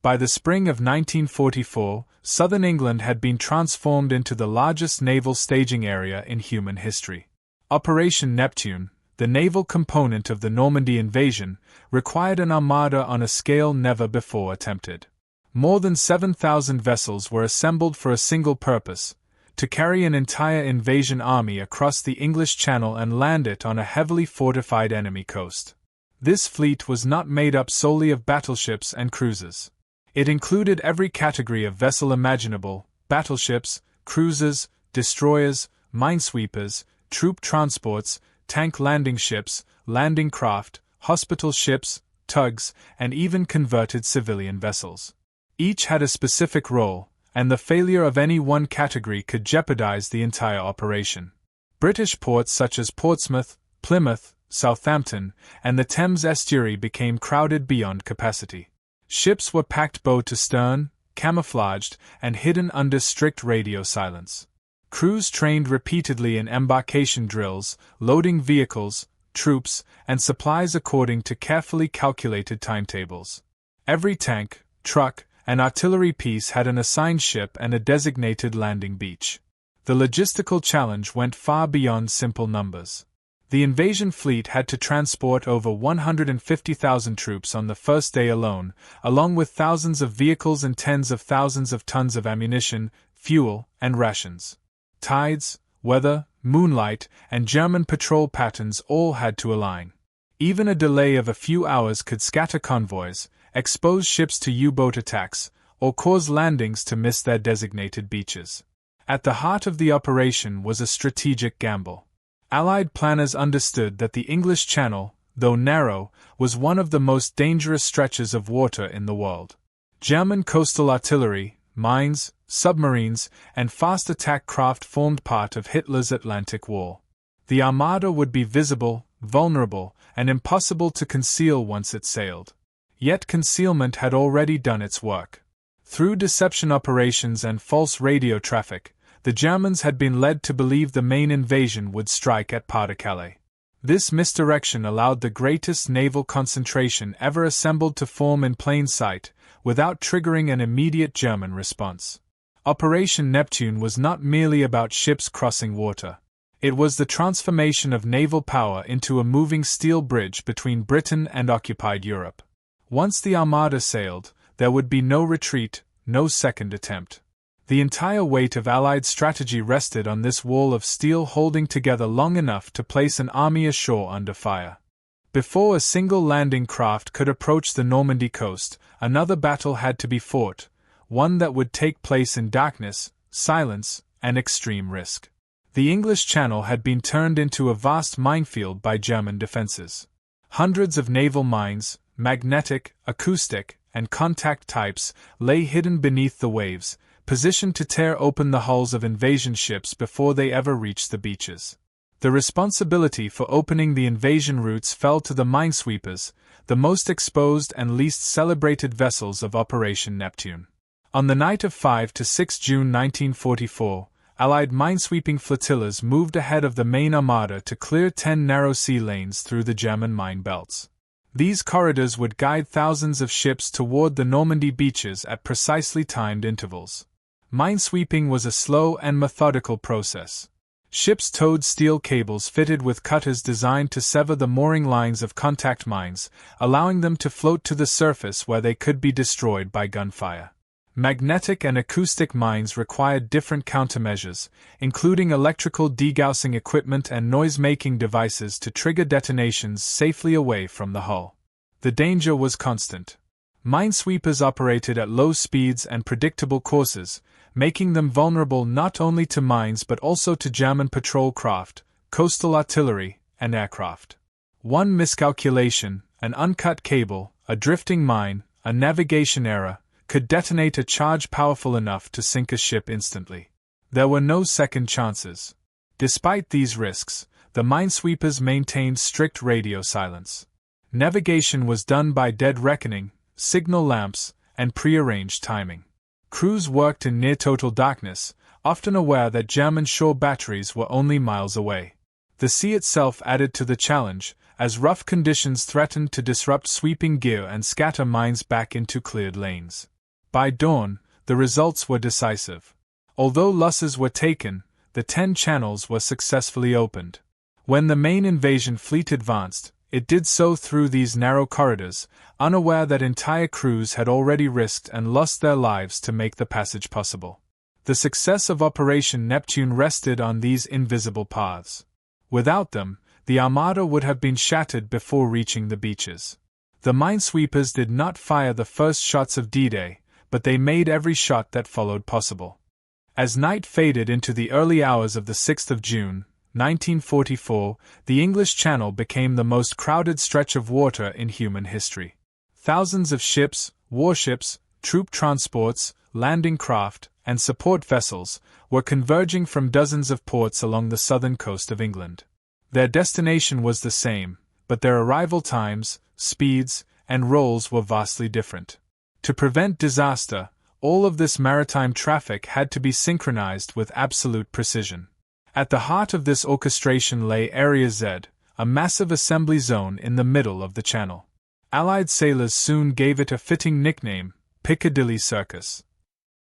By the spring of 1944, southern England had been transformed into the largest naval staging area in human history. Operation Neptune, the naval component of the Normandy invasion, required an armada on a scale never before attempted. More than 7,000 vessels were assembled for a single purpose: to carry an entire invasion army across the English Channel and land it on a heavily fortified enemy coast. This fleet was not made up solely of battleships and cruisers. It included every category of vessel imaginable: battleships, cruisers, destroyers, minesweepers, troop transports, tank landing ships, landing craft, hospital ships, tugs, and even converted civilian vessels. Each had a specific role, and the failure of any one category could jeopardize the entire operation. British ports such as Portsmouth, Plymouth, Southampton, and the Thames estuary became crowded beyond capacity. Ships were packed bow to stern, camouflaged, and hidden under strict radio silence. Crews trained repeatedly in embarkation drills, loading vehicles, troops, and supplies according to carefully calculated timetables. Every tank, truck, and artillery piece had an assigned ship and a designated landing beach. The logistical challenge went far beyond simple numbers. The invasion fleet had to transport over 150,000 troops on the first day alone, along with thousands of vehicles and tens of thousands of tons of ammunition, fuel, and rations. Tides, weather, moonlight, and German patrol patterns all had to align. Even a delay of a few hours could scatter convoys, expose ships to U-boat attacks, or cause landings to miss their designated beaches. At the heart of the operation was a strategic gamble. Allied planners understood that the English Channel, though narrow, was one of the most dangerous stretches of water in the world. German coastal artillery, mines, submarines, and fast attack craft formed part of Hitler's Atlantic Wall. The Armada would be visible, vulnerable, and impossible to conceal once it sailed. Yet concealment had already done its work. Through deception operations and false radio traffic, the Germans had been led to believe the main invasion would strike at Pas-de-Calais. This misdirection allowed the greatest naval concentration ever assembled to form in plain sight, without triggering an immediate German response. Operation Neptune was not merely about ships crossing water. It was the transformation of naval power into a moving steel bridge between Britain and occupied Europe. Once the Armada sailed, there would be no retreat, no second attempt. The entire weight of Allied strategy rested on this wall of steel holding together long enough to place an army ashore under fire. Before a single landing craft could approach the Normandy coast, another battle had to be fought, one that would take place in darkness, silence, and extreme risk. The English Channel had been turned into a vast minefield by German defenses. Hundreds of naval mines, magnetic, acoustic, and contact types, lay hidden beneath the waves, positioned to tear open the hulls of invasion ships before they ever reached the beaches. The responsibility for opening the invasion routes fell to the Minesweepers, the most exposed and least celebrated vessels of Operation Neptune. On the night of 5 to 6 June 1944, Allied minesweeping flotillas moved ahead of the main armada to clear 10 narrow sea lanes through the German mine belts. These corridors would guide thousands of ships toward the Normandy beaches at precisely timed intervals. Minesweeping was a slow and methodical process. Ships towed steel cables fitted with cutters designed to sever the mooring lines of contact mines, allowing them to float to the surface where they could be destroyed by gunfire. Magnetic and acoustic mines required different countermeasures, including electrical degaussing equipment and noise-making devices to trigger detonations safely away from the hull. The danger was constant. Minesweepers operated at low speeds and predictable courses, making them vulnerable not only to mines but also to German patrol craft, coastal artillery, and aircraft. One miscalculation, an uncut cable, a drifting mine, a navigation error, could detonate a charge powerful enough to sink a ship instantly. There were no second chances. Despite these risks, the minesweepers maintained strict radio silence. Navigation was done by dead reckoning, signal lamps, and prearranged timing. Crews worked in near-total darkness, often aware that German shore batteries were only miles away. The sea itself added to the challenge, as rough conditions threatened to disrupt sweeping gear and scatter mines back into cleared lanes. By dawn, the results were decisive. Although losses were taken, the 10 channels were successfully opened. When the main invasion fleet advanced, it did so through these narrow corridors, unaware that entire crews had already risked and lost their lives to make the passage possible. The success of Operation Neptune rested on these invisible paths. Without them, the Armada would have been shattered before reaching the beaches. The Minesweepers did not fire the first shots of D-Day, but they made every shot that followed possible. As night faded into the early hours of the 6th of June, 1944, the English Channel became the most crowded stretch of water in human history. Thousands of ships, warships, troop transports, landing craft, and support vessels were converging from dozens of ports along the southern coast of England. Their destination was the same, but their arrival times, speeds, and roles were vastly different. To prevent disaster, all of this maritime traffic had to be synchronized with absolute precision. At the heart of this orchestration lay Area Z, a massive assembly zone in the middle of the channel. Allied sailors soon gave it a fitting nickname, Piccadilly Circus.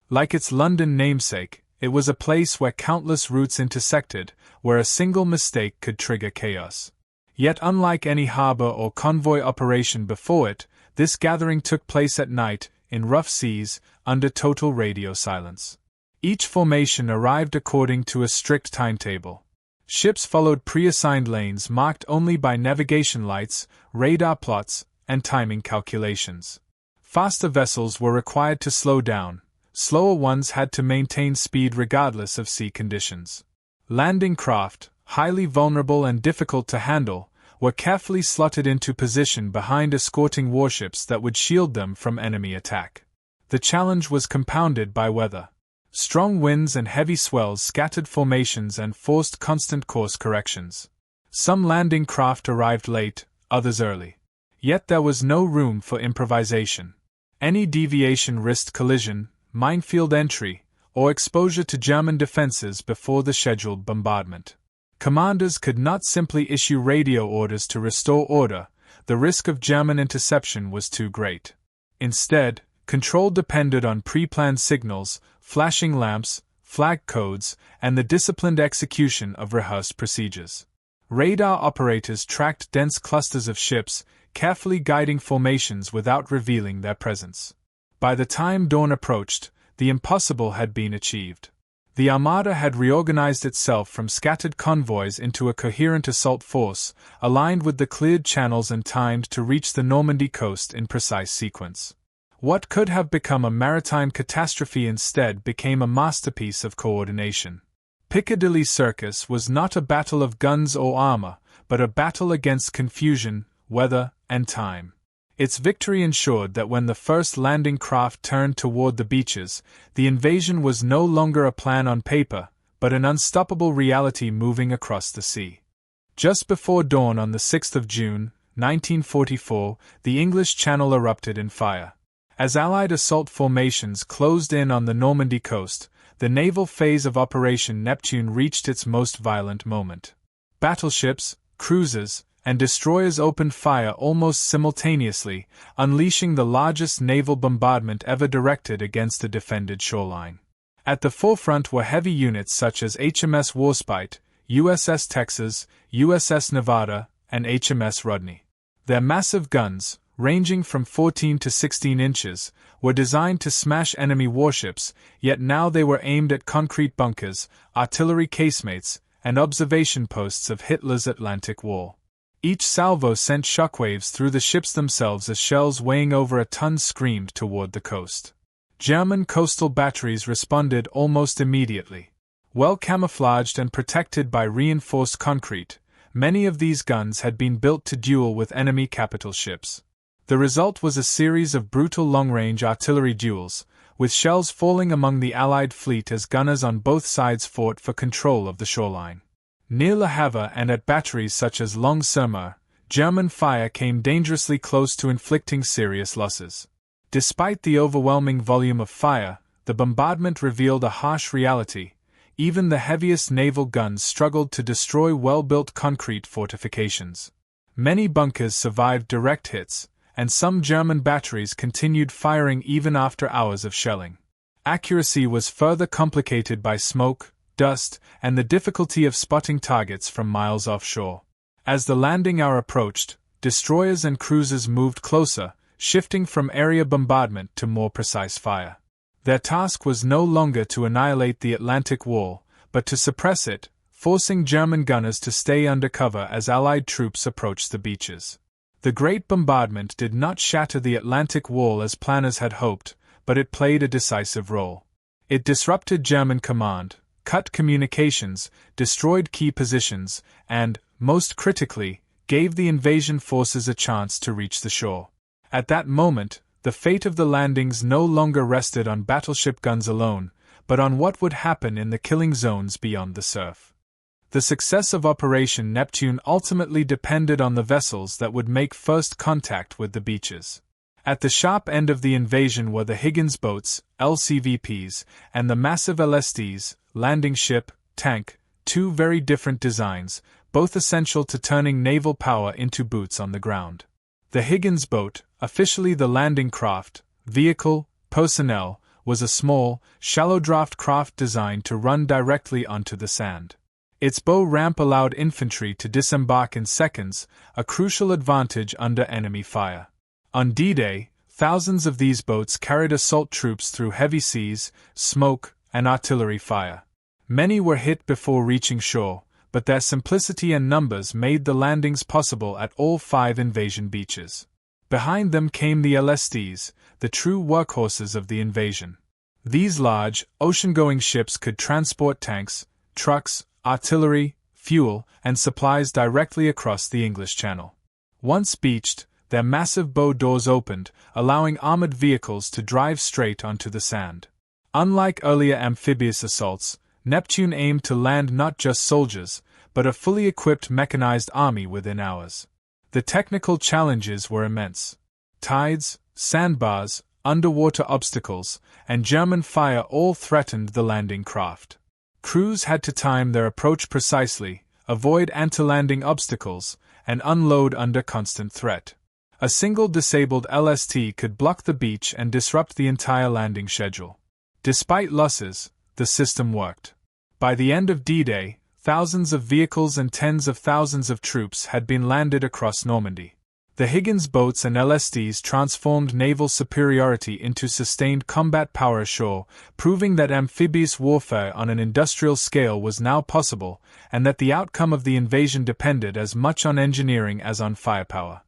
Like its London namesake, it was a place where countless routes intersected, where a single mistake could trigger chaos. Yet unlike any harbor or convoy operation before it, this gathering took place at night, in rough seas, under total radio silence. Each formation arrived according to a strict timetable. Ships followed pre-assigned lanes marked only by navigation lights, radar plots, and timing calculations. Faster vessels were required to slow down, slower ones had to maintain speed regardless of sea conditions. Landing craft, highly vulnerable and difficult to handle, were carefully slotted into position behind escorting warships that would shield them from enemy attack. The challenge was compounded by weather. Strong winds and heavy swells scattered formations and forced constant course corrections. Some landing craft arrived late, others early. Yet there was no room for improvisation. Any deviation risked collision, minefield entry, or exposure to German defenses before the scheduled bombardment. Commanders could not simply issue radio orders to restore order, the risk of German interception was too great. Instead, control depended on pre-planned signals, flashing lamps, flag codes, and the disciplined execution of rehearsed procedures. Radar operators tracked dense clusters of ships, carefully guiding formations without revealing their presence. By the time dawn approached, the impossible had been achieved. The Armada had reorganized itself from scattered convoys into a coherent assault force, aligned with the cleared channels and timed to reach the Normandy coast in precise sequence. What could have become a maritime catastrophe instead became a masterpiece of coordination. Piccadilly Circus was not a battle of guns or armor, but a battle against confusion, weather, and time. Its victory ensured that when the first landing craft turned toward the beaches, the invasion was no longer a plan on paper, but an unstoppable reality moving across the sea. Just before dawn on the 6th of June, 1944, the English Channel erupted in fire. As Allied assault formations closed in on the Normandy coast, the naval phase of Operation Neptune reached its most violent moment. Battleships, cruisers, and destroyers opened fire almost simultaneously, unleashing the largest naval bombardment ever directed against a defended shoreline. At the forefront were heavy units such as HMS Warspite, USS Texas, USS Nevada, and HMS Rodney. Their massive guns, ranging from 14 to 16 inches, were designed to smash enemy warships, yet now they were aimed at concrete bunkers, artillery casemates, and observation posts of Hitler's Atlantic Wall. Each salvo sent shockwaves through the ships themselves as shells weighing over a ton screamed toward the coast. German coastal batteries responded almost immediately. Well camouflaged and protected by reinforced concrete, many of these guns had been built to duel with enemy capital ships. The result was a series of brutal long-range artillery duels, with shells falling among the Allied fleet as gunners on both sides fought for control of the shoreline. Near Le Havre and at batteries such as Long-sur-Mer, German fire came dangerously close to inflicting serious losses. Despite the overwhelming volume of fire, the bombardment revealed a harsh reality. Even the heaviest naval guns struggled to destroy well-built concrete fortifications. Many bunkers survived direct hits, and some German batteries continued firing even after hours of shelling. Accuracy was further complicated by smoke, dust, and the difficulty of spotting targets from miles offshore. As the landing hour approached, destroyers and cruisers moved closer, shifting from area bombardment to more precise fire. Their task was no longer to annihilate the Atlantic Wall, but to suppress it, forcing German gunners to stay under cover as Allied troops approached the beaches. The Great Bombardment did not shatter the Atlantic Wall as planners had hoped, but it played a decisive role. It disrupted German command, cut communications, destroyed key positions, and, most critically, gave the invasion forces a chance to reach the shore. At that moment, the fate of the landings no longer rested on battleship guns alone, but on what would happen in the killing zones beyond the surf. The success of Operation Neptune ultimately depended on the vessels that would make first contact with the beaches. At the sharp end of the invasion were the Higgins boats, LCVPs, and the massive LSDs, landing ship, tank, two very different designs, both essential to turning naval power into boots on the ground. The Higgins boat, officially the landing craft, vehicle, personnel, was a small, shallow-draft craft designed to run directly onto the sand. Its bow ramp allowed infantry to disembark in seconds, a crucial advantage under enemy fire. On D-Day, thousands of these boats carried assault troops through heavy seas, smoke, and artillery fire. Many were hit before reaching shore, but their simplicity and numbers made the landings possible at all 5 invasion beaches. Behind them came the LSDs, the true workhorses of the invasion. These large, ocean-going ships could transport tanks, trucks, artillery, fuel, and supplies directly across the English Channel. Once beached, their massive bow doors opened, allowing armored vehicles to drive straight onto the sand. Unlike earlier amphibious assaults, Neptune aimed to land not just soldiers, but a fully equipped mechanized army within hours. The technical challenges were immense. Tides, sandbars, underwater obstacles, and German fire all threatened the landing craft. Crews had to time their approach precisely, avoid anti-landing obstacles, and unload under constant threat. A single disabled LST could block the beach and disrupt the entire landing schedule. Despite losses, the system worked. By the end of D-Day, thousands of vehicles and tens of thousands of troops had been landed across Normandy. The Higgins boats and LSDs transformed naval superiority into sustained combat power ashore, proving that amphibious warfare on an industrial scale was now possible, and that the outcome of the invasion depended as much on engineering as on firepower.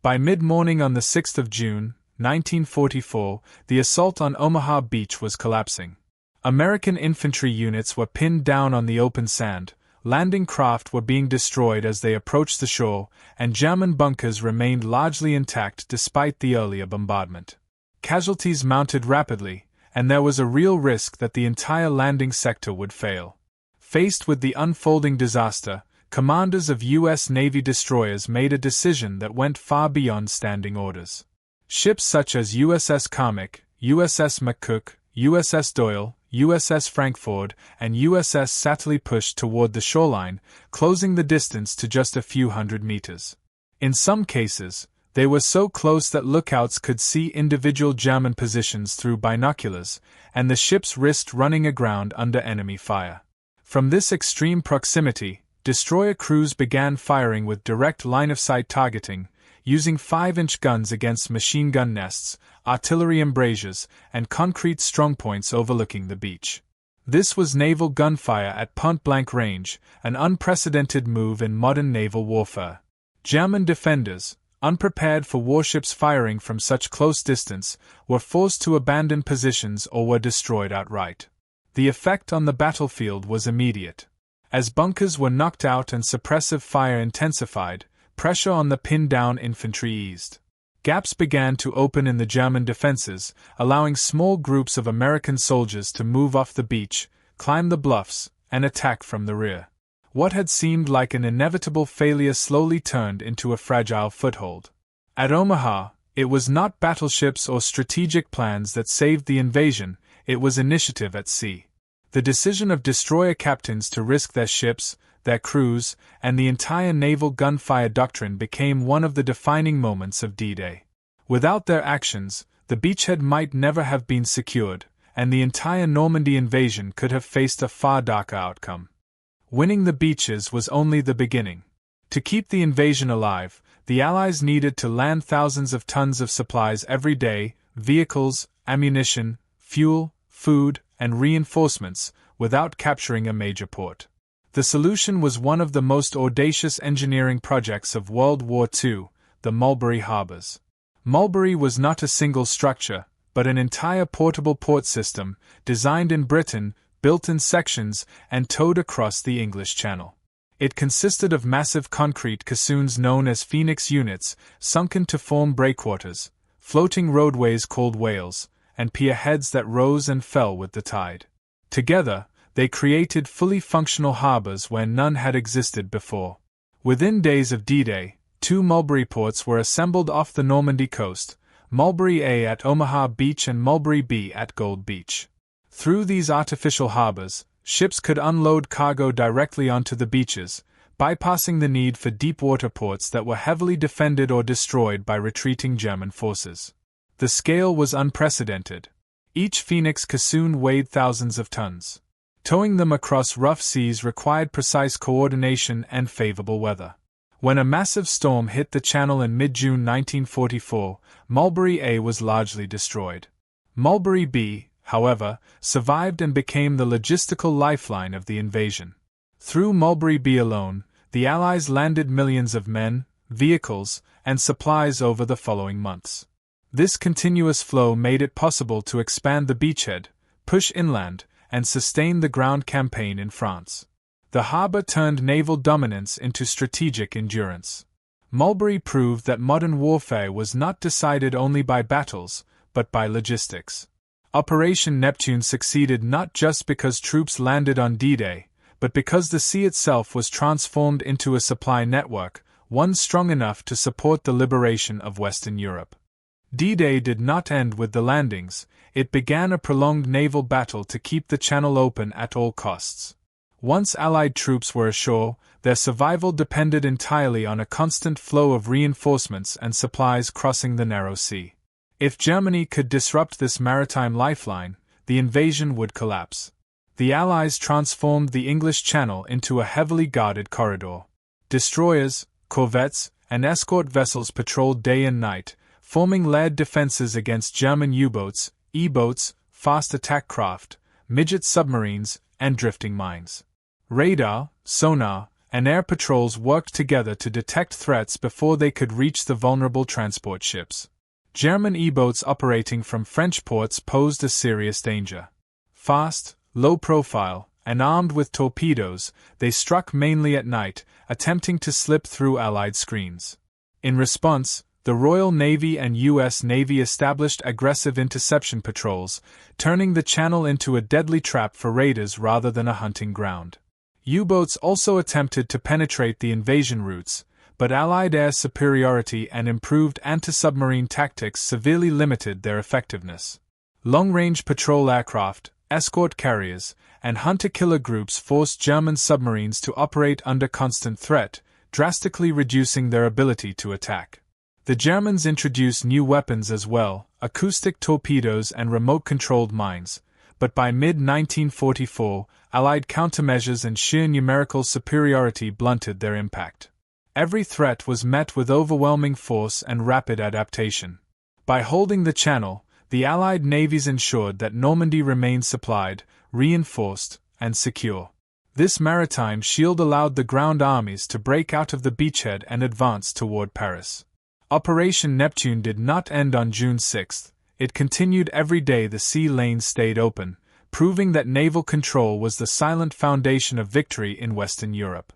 By mid-morning on the 6th of June, 1944, the assault on Omaha Beach was collapsing. American infantry units were pinned down on the open sand, landing craft were being destroyed as they approached the shore, and German bunkers remained largely intact despite the earlier bombardment. Casualties mounted rapidly, and there was a real risk that the entire landing sector would fail. Faced with the unfolding disaster, commanders of U.S. Navy destroyers made a decision that went far beyond standing orders. Ships such as USS Carmack, USS McCook, USS Doyle, USS Frankfurt, and USS Satterley pushed toward the shoreline, closing the distance to just a few hundred meters. In some cases, they were so close that lookouts could see individual German positions through binoculars, and the ships risked running aground under enemy fire. From this extreme proximity, destroyer crews began firing with direct line-of-sight targeting, using 5-inch guns against machine gun nests, artillery embrasures, and concrete strongpoints overlooking the beach. This was naval gunfire at point-blank range, an unprecedented move in modern naval warfare. German defenders, unprepared for warships firing from such close distance, were forced to abandon positions or were destroyed outright. The effect on the battlefield was immediate. As bunkers were knocked out and suppressive fire intensified, pressure on the pinned-down infantry eased. Gaps began to open in the German defenses, allowing small groups of American soldiers to move off the beach, climb the bluffs, and attack from the rear. What had seemed like an inevitable failure slowly turned into a fragile foothold. At Omaha, it was not battleships or strategic plans that saved the invasion, it was initiative at sea. The decision of destroyer captains to risk their ships, their crews, and the entire naval gunfire doctrine became one of the defining moments of D-Day. Without their actions, the beachhead might never have been secured, and the entire Normandy invasion could have faced a far darker outcome. Winning the beaches was only the beginning. To keep the invasion alive, the Allies needed to land thousands of tons of supplies every day, vehicles, ammunition, fuel, food, and reinforcements, without capturing a major port. The solution was one of the most audacious engineering projects of World War II, the Mulberry Harbors. Mulberry was not a single structure, but an entire portable port system, designed in Britain, built in sections, and towed across the English Channel. It consisted of massive concrete caissoons known as Phoenix units, sunken to form breakwaters, floating roadways called whales, and pierheads that rose and fell with the tide. Together, they created fully functional harbors where none had existed before. Within days of D-Day, 2 Mulberry ports were assembled off the Normandy coast, Mulberry A at Omaha Beach and Mulberry B at Gold Beach. Through these artificial harbors, ships could unload cargo directly onto the beaches, bypassing the need for deep-water ports that were heavily defended or destroyed by retreating German forces. The scale was unprecedented. Each Phoenix caissoon weighed thousands of tons. Towing them across rough seas required precise coordination and favorable weather. When a massive storm hit the channel in mid-June 1944, Mulberry A was largely destroyed. Mulberry B, however, survived and became the logistical lifeline of the invasion. Through Mulberry B alone, the Allies landed millions of men, vehicles, and supplies over the following months. This continuous flow made it possible to expand the beachhead, push inland, and sustain the ground campaign in France. The harbor turned naval dominance into strategic endurance. Mulberry proved that modern warfare was not decided only by battles, but by logistics. Operation Neptune succeeded not just because troops landed on D-Day, but because the sea itself was transformed into a supply network, one strong enough to support the liberation of Western Europe. D-Day did not end with the landings, it began a prolonged naval battle to keep the channel open at all costs. Once Allied troops were ashore, their survival depended entirely on a constant flow of reinforcements and supplies crossing the narrow sea. If Germany could disrupt this maritime lifeline, the invasion would collapse. The Allies transformed the English Channel into a heavily guarded corridor. Destroyers, corvettes, and escort vessels patrolled day and night, forming layered defenses against German U-boats, E-boats, fast attack craft, midget submarines, and drifting mines. Radar, sonar, and air patrols worked together to detect threats before they could reach the vulnerable transport ships. German E-boats operating from French ports posed a serious danger. Fast, low profile, and armed with torpedoes, they struck mainly at night, attempting to slip through Allied screens. In response, the Royal Navy and U.S. Navy established aggressive interception patrols, turning the channel into a deadly trap for raiders rather than a hunting ground. U-boats also attempted to penetrate the invasion routes, but Allied air superiority and improved anti-submarine tactics severely limited their effectiveness. Long-range patrol aircraft, escort carriers, and hunter-killer groups forced German submarines to operate under constant threat, drastically reducing their ability to attack. The Germans introduced new weapons as well, acoustic torpedoes and remote-controlled mines, but by mid-1944, Allied countermeasures and sheer numerical superiority blunted their impact. Every threat was met with overwhelming force and rapid adaptation. By holding the channel, the Allied navies ensured that Normandy remained supplied, reinforced, and secure. This maritime shield allowed the ground armies to break out of the beachhead and advance toward Paris. Operation Neptune did not end on June 6. It continued every day the sea lanes stayed open, proving that naval control was the silent foundation of victory in Western Europe.